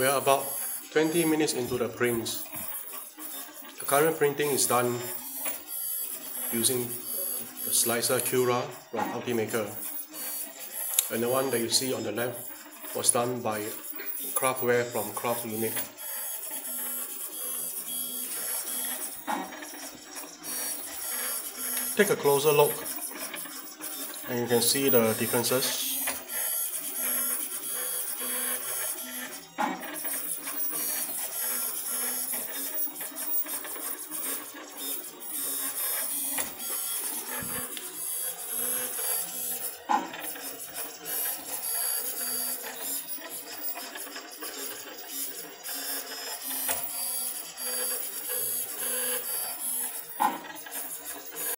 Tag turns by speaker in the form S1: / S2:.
S1: We are about 20 minutes into the prints. The current printing is done using the slicer Cura from Ultimaker, and the one that you see on the left was done by CraftWare from CraftWare. Take a closer look and you can see the differences.